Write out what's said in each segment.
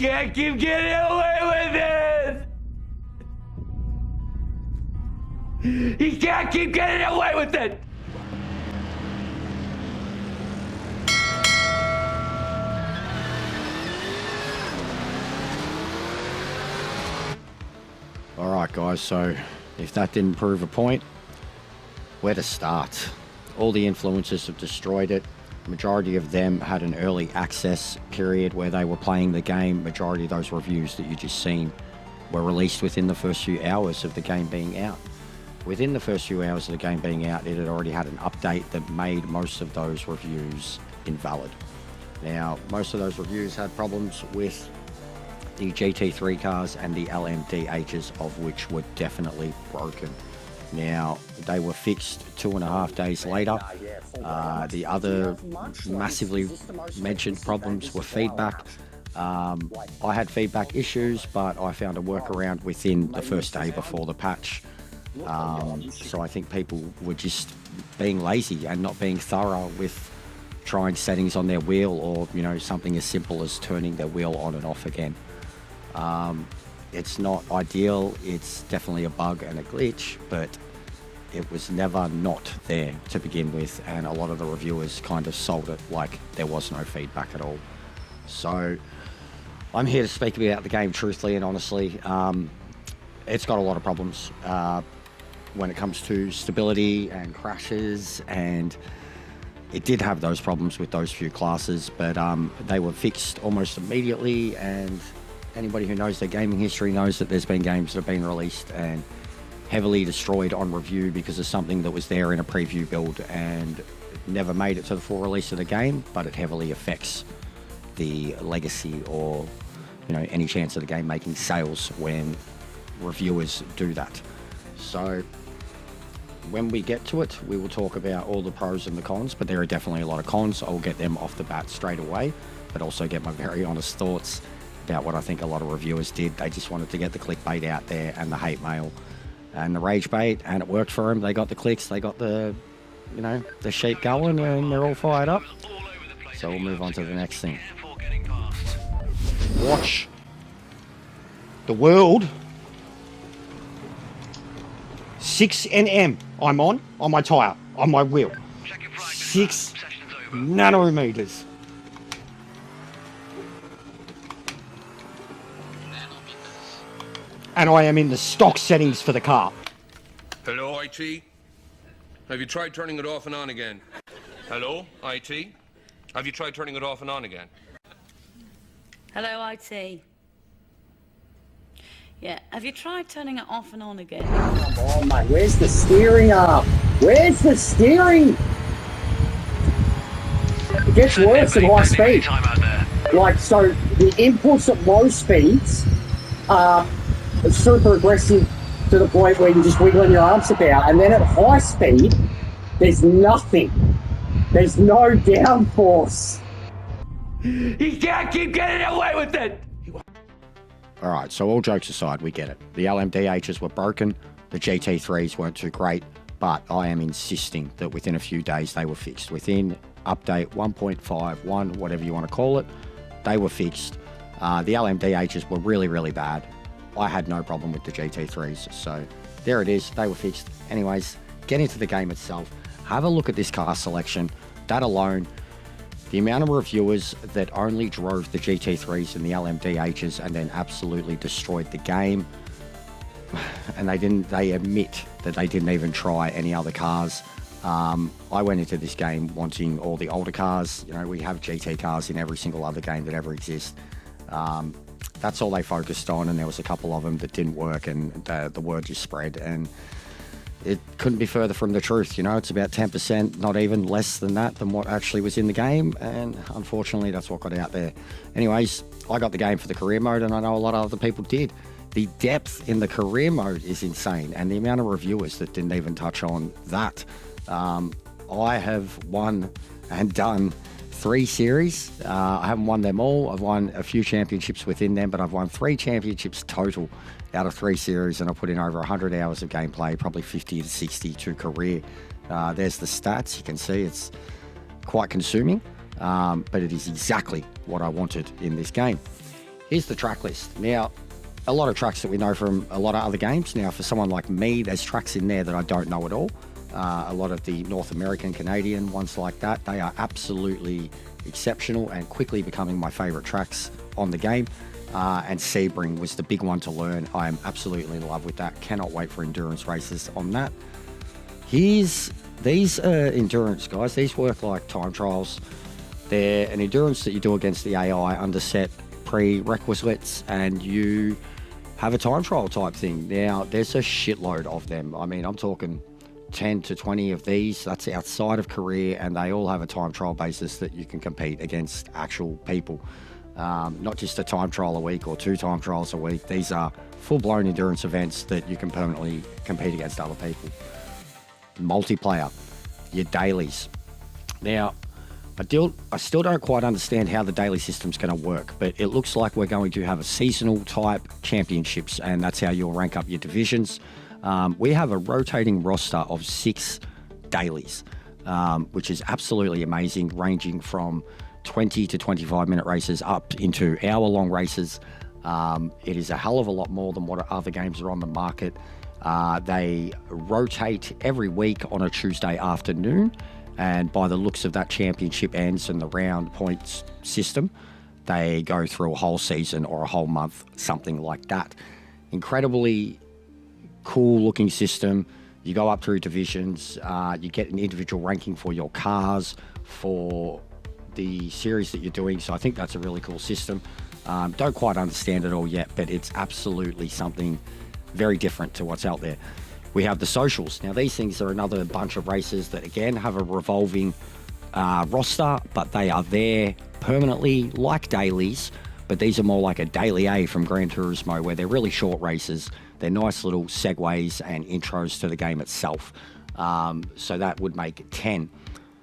can't keep getting away with it! He can't keep getting away with it! Alright guys, so if that didn't prove a point, where to start? All the influencers have destroyed it. Majority of them had an early access period where they were playing the game. Majority of those reviews that you just seen were released within the first few hours of the game being out. Within the first few hours of the game being out, it had already had an update that made most of those reviews invalid. Now, most of those reviews had problems with the GT3 cars and the LMDHs, of which were definitely broken. Now, they were fixed 2.5 days later. The other massively mentioned problems were feedback. I had feedback issues, but I found a workaround within the first day before the patch. So I think people were just being lazy and not being thorough with trying settings on their wheel, or, you know, something as simple as turning their wheel on and off again. It's not ideal, it's definitely a bug and a glitch, but it was never not there to begin with, and a lot of the reviewers kind of sold it like there was no feedback at all. So I'm here to speak about the game truthfully and honestly. It's got a lot of problems when it comes to stability and crashes, and it did have those problems with those few classes, but they were fixed almost immediately, and anybody who knows their gaming history knows that there's been games that have been released and heavily destroyed on review because of something that was there in a preview build and never made it to the full release of the game, but it heavily affects the legacy or, you know, any chance of the game making sales when reviewers do that. So when we get to it, we will talk about all the pros and the cons, but there are definitely a lot of cons. I'll get them off the bat straight away, but also get my very honest thoughts about what I think a lot of reviewers did. They just wanted to get the clickbait out there and the hate mail and the rage bait, and it worked for them. They got the clicks, they got the, you know, the sheep going, and they're all fired up. So we'll move on to the next thing. Watch the world. 6 Nm I'm on my tyre, on my wheel. 6 nanometers. And I am in the stock settings for the car. Hello, IT? Have you tried turning it off and on again? Hello, IT? Have you tried turning it off and on again? Hello, IT. Yeah, have you tried turning it off and on again? Come on, mate. Where's the steering arm? Where's the steering? It gets worse at high speed. Like, so the inputs at low speeds are super aggressive to the point where you're just wiggling your arms about, and then at high speed, there's nothing. There's no downforce. He can't keep getting away with it! Alright, so all jokes aside, we get it. The LMDHs were broken, the GT3s weren't too great, but I am insisting that within a few days they were fixed. Within update 1.51, whatever you want to call it, they were fixed. The LMDHs were really, really bad. I had no problem with the GT3s, so there it is, they were fixed. Anyways, get into the game itself. Have a look at this car selection. That alone, the amount of reviewers that only drove the GT3s and the LMDHs and then absolutely destroyed the game, and they admit that they didn't even try any other cars. I went into this game wanting all the older cars. You know, we have GT cars in every single other game that ever exists. That's all they focused on, and there was a couple of them that didn't work, and the word just spread, and it couldn't be further from the truth. You know, it's about 10%, not even less than that, than what actually was in the game, and unfortunately that's what got out there. Anyways, I got the game for the career mode, and I know a lot of other people did. The depth in the career mode is insane, and the amount of reviewers that didn't even touch on that. I have won and done 3 series. I haven't won them all. I've won a few championships within them, but I've won 3 championships total out of 3 series, and I put in over 100 hours of gameplay, probably 50 to 60 to career. There's the stats. You can see it's quite consuming, but it is exactly what I wanted in this game. here's the track list. Now, a lot of tracks that we know from a lot of other games. Now, for someone like me, there's tracks in there that I don't know at all. A lot of the North American, Canadian ones like that, they are absolutely exceptional and quickly becoming my favourite tracks on the game. And Sebring was the big one to learn. I am absolutely in love with that. Cannot wait for endurance races on that. These endurance, guys, these work like time trials. They're an endurance that you do against the AI under set prerequisites, and you have a time trial type thing. Now, there's a shitload of them. I mean, I'm talking 10 to 20 of these. That's outside of career, and they all have a time trial basis that you can compete against actual people. Not just a time trial a week or 2 time trials a week. These are full-blown endurance events that you can permanently compete against other people. Multiplayer, your dailies. Now, I still don't quite understand how the daily system's going to work, but it looks like we're going to have a seasonal type championships, and that's how you'll rank up your divisions. We have a rotating roster of 6 dailies, which is absolutely amazing, ranging from 20 to 25 minute races up into hour-long races. It is a hell of a lot more than what other games are on the market. They rotate every week on a Tuesday afternoon, and by the looks of that championship ends and the round points system, they go through a whole season or a whole month, something like that. Incredibly cool looking system. You go up through divisions, you get an individual ranking for your cars, for the series that you're doing. So I think that's a really cool system. Don't quite understand it all yet, but it's absolutely something very different to what's out there. We have the socials. Now, these things are another bunch of races that, again, have a revolving roster, but they are there permanently like dailies, but these are more like a Daily A from Gran Turismo, where they're really short races. They're nice little segues and intros to the game itself. So that would make 10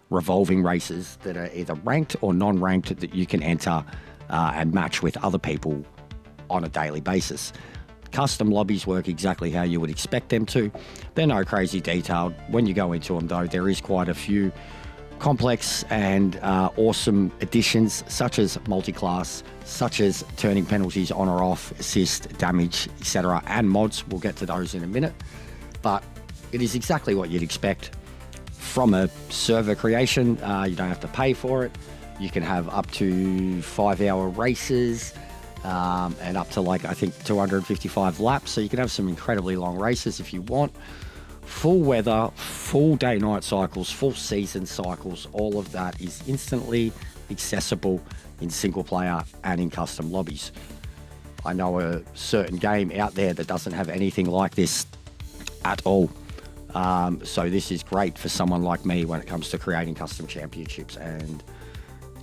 revolving races that are either ranked or non-ranked that you can enter and match with other people on a daily basis. Custom lobbies work exactly how you would expect them to. They're no crazy detailed. When you go into them, though, there is quite a few complex and awesome additions, such as multi-class, such as turning penalties on or off, assist, damage, etc., and mods. We'll get to those in a minute. But it is exactly what you'd expect from a server creation. You don't have to pay for it. You can have up to 5-hour races, and up to, like, I think 255 laps. So you can have some incredibly long races if you want. Full weather, full day-night cycles, full season cycles, all of that is instantly accessible in single player and in custom lobbies. I know a certain game out there that doesn't have anything like this at all. So this is great for someone like me when it comes to creating custom championships and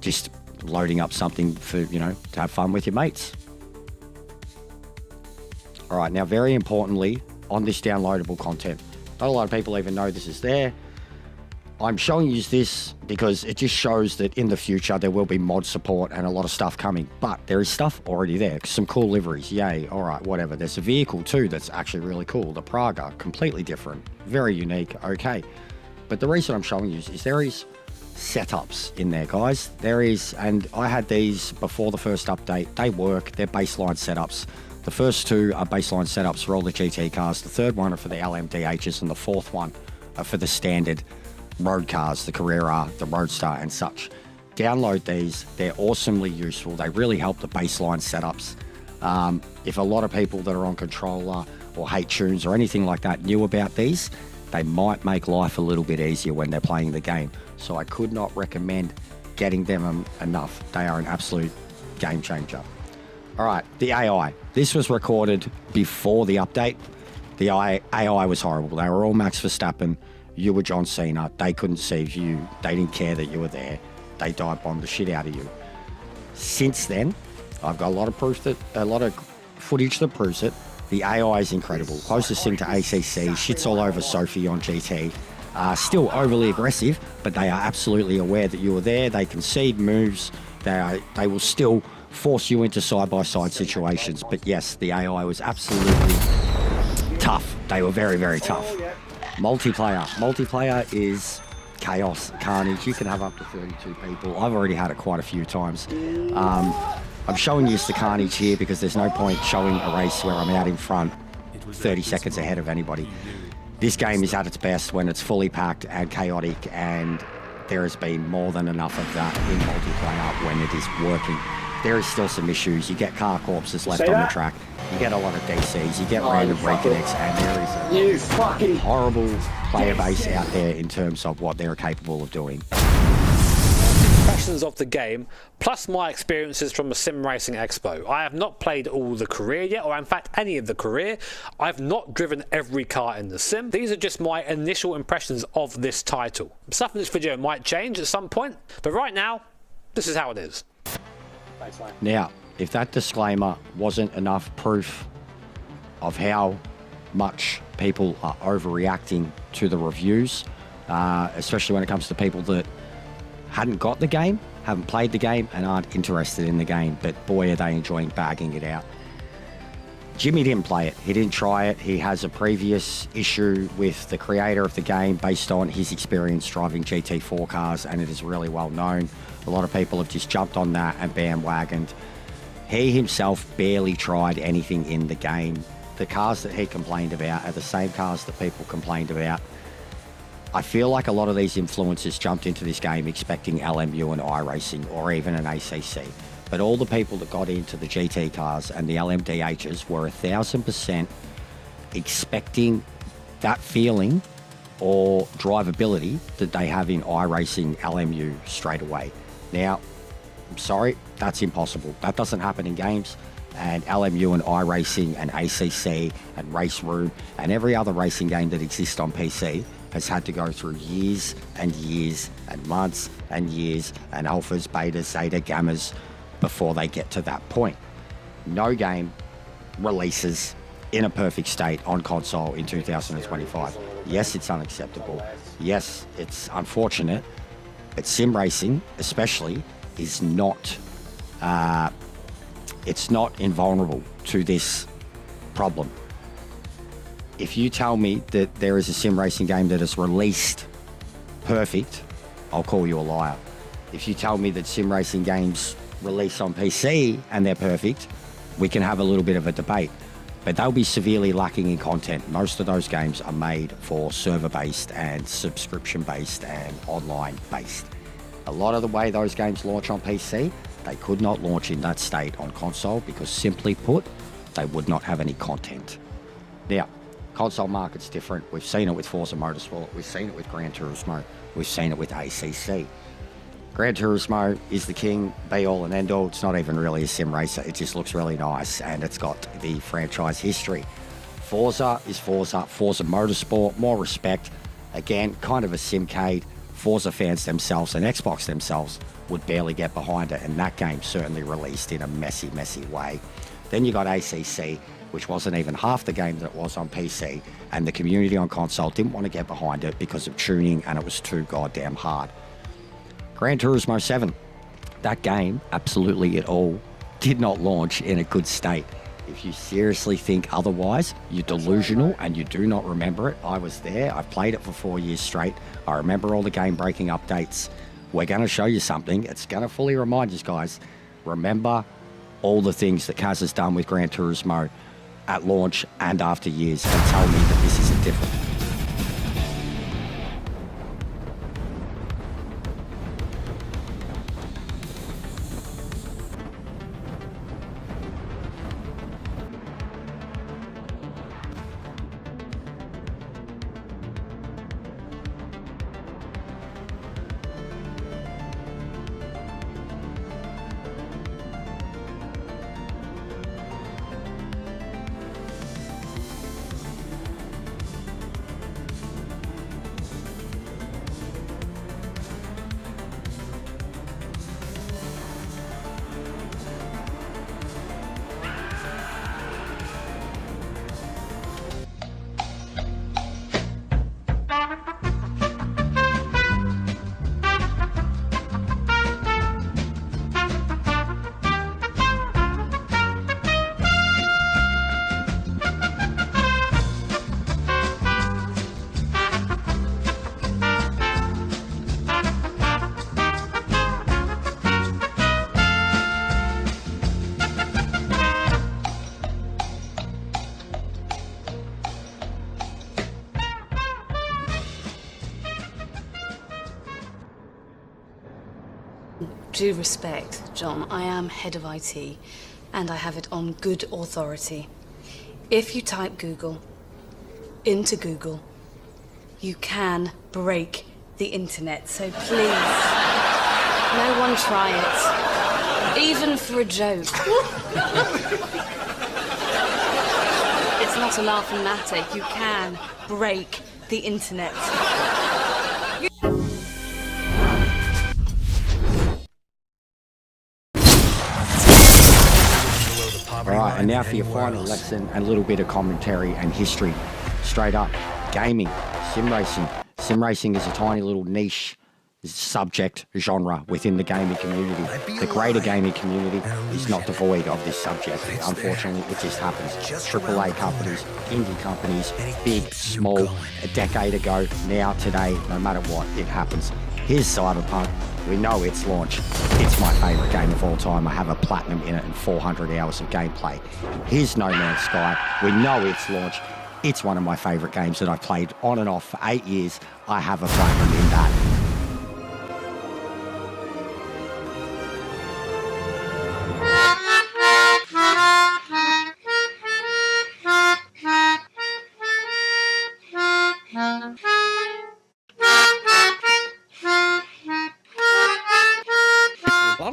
just loading up something for, to have fun with your mates. All right, now very importantly, on this downloadable content, not a lot of people even know this is there. I'm showing you this because it just shows that in the future there will be mod support and a lot of stuff coming, but there is stuff already there. Some cool liveries, yay, all right, whatever. There's a vehicle too that's actually really cool, the Praga, completely different, very unique, okay. But the reason I'm showing you is there is setups in there, guys. There is, and I had these before the first update. They work, they're baseline setups. The first 2 are baseline setups for all the GT cars. The third one are for the LMDHs, and the fourth one are for the standard road cars, the Carrera, the Roadster and such. Download these. They're awesomely useful. They really help the baseline setups. If a lot of people that are on controller or hate tunes or anything like that knew about these, they might make life a little bit easier when they're playing the game. So I could not recommend getting them enough. They are an absolute game changer. All right, the AI. This was recorded before the update. The AI was horrible. They were all Max Verstappen. You were John Cena. They couldn't see you. They didn't care that you were there. They dive bombed the shit out of you. Since then, I've got a lot of footage that proves it. The AI is incredible. Closest thing to ACC. Shits all over Sophie on GT. Still overly aggressive, but they are absolutely aware that you were there. They concede moves. They will still force you into side-by-side situations. But yes, the AI was absolutely tough. They were very, very tough. Multiplayer is chaos, carnage. You can have up to 32 people. I've already had it quite a few times. I'm showing you the carnage here because there's no point showing a race where I'm out in front 30 seconds ahead of anybody. This game is at its best when it's fully packed and chaotic, and there has been more than enough of that in multiplayer when it is working. There is still some issues. You get car corpses left on the track. You get a lot of DCs. You get random reconnects, and there is a horrible player base out there in terms of what they're capable of doing. Impressions of the game, plus my experiences from the Sim Racing Expo. I have not played all the career yet, or in fact any of the career. I've not driven every car in the sim. These are just my initial impressions of this title. Stuff in this video might change at some point, but right now, this is how it is. Now, if that disclaimer wasn't enough proof of how much people are overreacting to the reviews, especially when it comes to people that hadn't got the game, haven't played the game, and aren't interested in the game, but boy are they enjoying bagging it out. Jimmy didn't play it. He didn't try it. He has a previous issue with the creator of the game based on his experience driving GT4 cars, and it is really well known. A lot of people have just jumped on that and bandwagoned. He himself barely tried anything in the game. The cars that he complained about are the same cars that people complained about. I feel like a lot of these influencers jumped into this game expecting LMU and iRacing or even an ACC. But all the people that got into the GT cars and the LMDHs were 1,000% expecting that feeling or drivability that they have in iRacing LMU straight away. Now, I'm sorry, that's impossible. That doesn't happen in games. And LMU and iRacing and ACC and Race Room and every other racing game that exists on PC has had to go through years and years and months and years and alphas, betas, zeta, gammas before they get to that point. No game releases in a perfect state on console in 2025. Yes, it's unacceptable. Yes, it's unfortunate. But sim racing, especially, is not it's not invulnerable to this problem. If you tell me that there is a sim racing game that is released perfect, I'll call you a liar. If you tell me that sim racing games release on PC and they're perfect, we can have a little bit of a debate. But they'll be severely lacking in content. Most of those games are made for server-based and subscription-based and online-based. A lot of the way those games launch on PC, they could not launch in that state on console because, simply put, they would not have any content. Now, console market's different. We've seen it with Forza Motorsport. We've seen it with Gran Turismo. We've seen it with ACC. Gran Turismo is the king, be all and end all. It's not even really a sim racer. It just looks really nice and it's got the franchise history. Forza is Forza. Forza Motorsport, more respect. Again, kind of a simcade. Forza fans themselves and Xbox themselves would barely get behind it, and that game certainly released in a messy, messy way. Then you got ACC, which wasn't even half the game that it was on PC, and the community on console didn't want to get behind it because of tuning, and it was too goddamn hard. Gran Turismo 7, that game, absolutely it all, did not launch in a good state. If you seriously think otherwise, you're delusional and you do not remember it. I was there. I've played it for 4 years straight. I remember all the game-breaking updates. We're going to show you something. It's going to fully remind you guys. Remember all the things that Kaz has done with Gran Turismo at launch and after years, and tell me that this isn't different. due respect, John, I am head of IT, and I have it on good authority. If you type Google into Google, you can break the internet, so please, no one try it, even for a joke. It's not a laughing matter. You can break the internet. Alright, and now for your final lesson, a little bit of commentary and history. Straight up, gaming, sim racing. Sim racing is a tiny little niche subject genre within the gaming community. The greater gaming community is not devoid of this subject. Unfortunately, it just happens. AAA companies, indie companies, big, small, a decade ago, now, today, no matter what, it happens. Here's Cyberpunk. We know its launch. It's my favourite game of all time. I have a platinum in it and 400 hours of gameplay. Here's No Man's Sky. We know its launch. It's one of my favourite games that I've played on and off for 8 years. I have a platinum in that.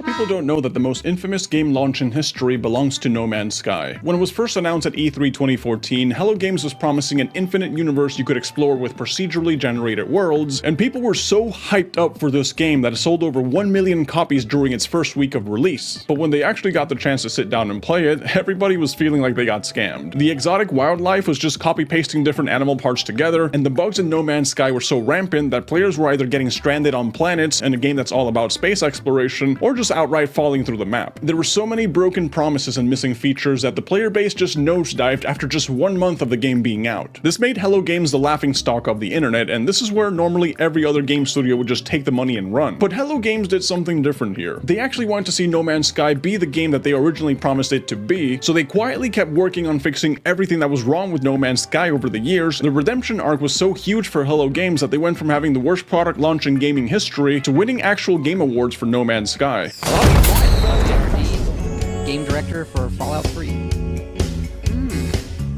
People don't know that the most infamous game launch in history belongs to No Man's Sky. When it was first announced at E3 2014, Hello Games was promising an infinite universe you could explore with procedurally generated worlds, and people were so hyped up for this game that it sold over 1 million copies during its first week of release. But when they actually got the chance to sit down and play it, everybody was feeling like they got scammed. The exotic wildlife was just copy-pasting different animal parts together, and the bugs in No Man's Sky were so rampant that players were either getting stranded on planets in a game that's all about space exploration, or just outright falling through the map. There were so many broken promises and missing features that the player base just nosedived after just 1 month of the game being out. This made Hello Games the laughingstock of the internet, and this is where normally every other game studio would just take the money and run. But Hello Games did something different here. They actually wanted to see No Man's Sky be the game that they originally promised it to be, so they quietly kept working on fixing everything that was wrong with No Man's Sky over the years. The redemption arc was so huge for Hello Games that they went from having the worst product launch in gaming history to winning actual game awards for No Man's Sky. Game director for Fallout 3.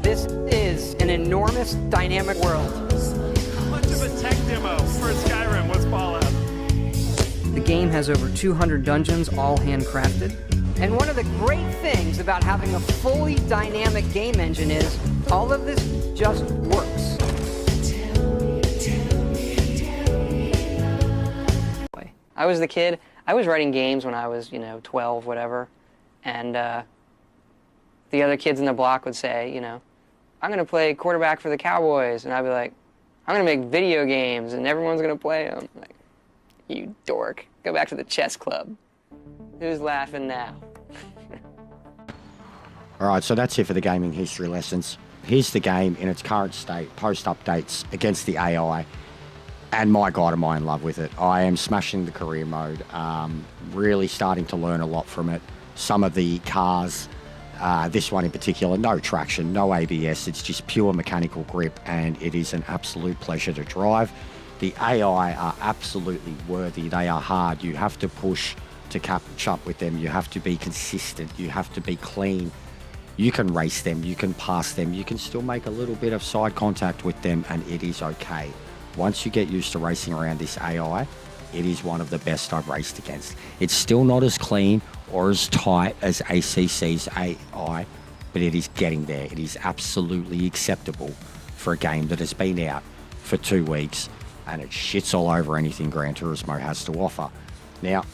This is an enormous dynamic world. How much of a tech demo for Skyrim was Fallout? The game has over 200 dungeons, all handcrafted. And one of the great things about having a fully dynamic game engine is all of this just works. I was the kid. I was writing games when I was, 12, whatever. And the other kids in the block would say, I'm going to play quarterback for the Cowboys. And I'd be like, I'm going to make video games and everyone's going to play them. Like, you dork. Go back to the chess club. Who's laughing now? Alright, so that's it for the gaming history lessons. Here's the game in its current state, post-updates against the AI. And my God, am I in love with it. I am smashing the career mode, really starting to learn a lot from it. Some of the cars, this one in particular, no traction, no ABS, it's just pure mechanical grip, and it is an absolute pleasure to drive. The AI are absolutely worthy. They are hard. You have to push to catch up with them. You have to be consistent. You have to be clean. You can race them. You can pass them. You can still make a little bit of side contact with them, and it is okay. Once you get used to racing around this AI, it is one of the best I've raced against. It's still not as clean or as tight as ACC's AI, but it is getting there. It is absolutely acceptable for a game that has been out for 2 weeks, and it shits all over anything Gran Turismo has to offer. Now,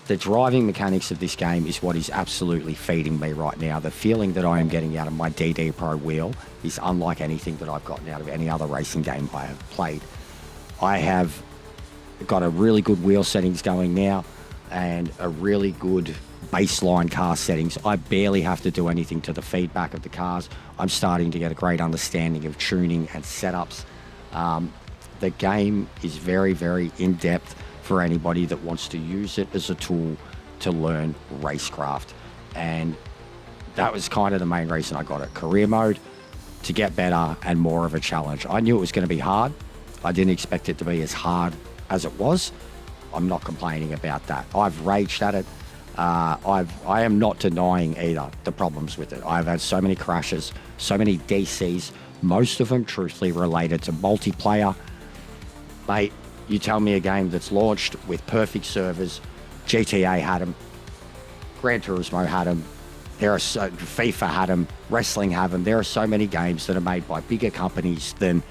the driving mechanics of this game is what is absolutely feeding me right now. The feeling that I am getting out of my DD Pro wheel is unlike anything that I've gotten out of any other racing game I have played. I have got a really good wheel settings going now and a really good baseline car settings. I barely have to do anything to the feedback of the cars. I'm starting to get a great understanding of tuning and setups. The game is very, very in-depth for anybody that wants to use it as a tool to learn racecraft. And that was kind of the main reason I got it. Career mode, to get better and more of a challenge. I knew it was going to be hard. I didn't expect it to be as hard as it was. I'm not complaining about that. I've raged at it. I am not denying either the problems with it. I've had so many crashes, so many DCs, most of them truthfully related to multiplayer. Mate, you tell me a game that's launched with perfect servers, GTA had them, Gran Turismo had them, FIFA had them, Wrestling had them. There are so many games that are made by bigger companies than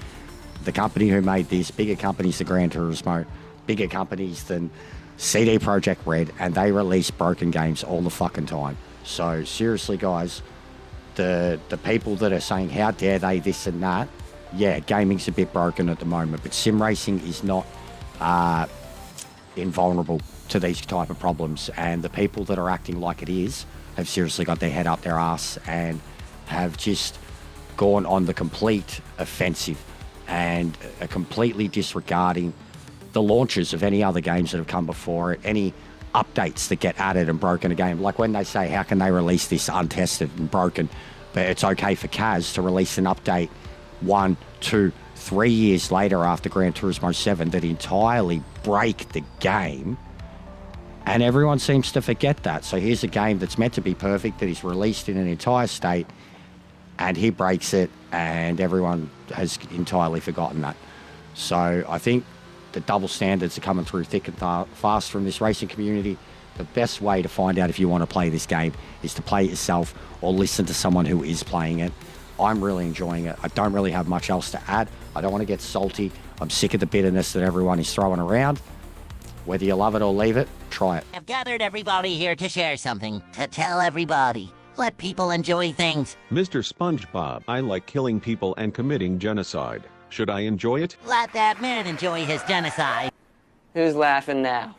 the company who made this, bigger companies than Gran Turismo, bigger companies than CD Projekt Red, and they release broken games all the fucking time. So seriously, guys, the people that are saying how dare they this and that, yeah, gaming's a bit broken at the moment, but sim racing is not invulnerable to these type of problems, and the people that are acting like it is have seriously got their head up their ass and have just gone on the complete offensive and are completely disregarding the launches of any other games that have come before it, any updates that get added and broken a game. Like when they say, how can they release this untested and broken, but it's okay for Kaz to release an update 1, 2, 3 years later after Gran Turismo 7 that entirely break the game, and everyone seems to forget that. So here's a game that's meant to be perfect, that is released in an entire state, and he breaks it, and everyone has entirely forgotten that. So I think the double standards are coming through thick and fast from this racing community. The best way to find out if you want to play this game is to play it yourself or listen to someone who is playing it. I'm really enjoying it. I don't really have much else to add. I don't want to get salty. I'm sick of the bitterness that everyone is throwing around. Whether you love it or leave it, try it. I've gathered everybody here to share something, to tell everybody. Let people enjoy things. Mr. SpongeBob, I like killing people and committing genocide. Should I enjoy it? Let that man enjoy his genocide. Who's laughing now?